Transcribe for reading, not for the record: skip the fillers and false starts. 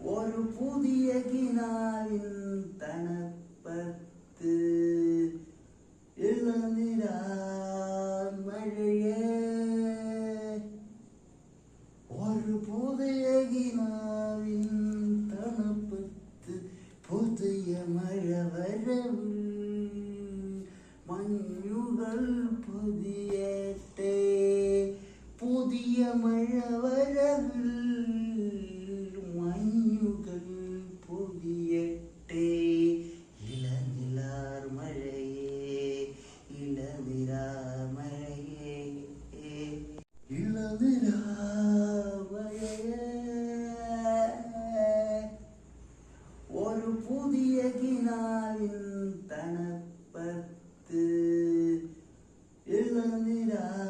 ஒரு புதிய கினாவின் தனப்பத்து இளநிலா மழையே ஒரு புதிய கினாவின் தனப்பத்து புதிய மழை வரவு மഞ്ഞുകൾ പുതിയട്ടെ പുതിയ മഴ വരവിൽ മഞ്ഞുകൾ പുതിയട്ടെ ഇളനിലാർ മഴയേ ഇളനിലാർ മഴയേ ഇളനിലാർ മഴയേ ഒരു പുതിയ കിനാവിൻ തണുപ്പത്ത് ഇളനിലാ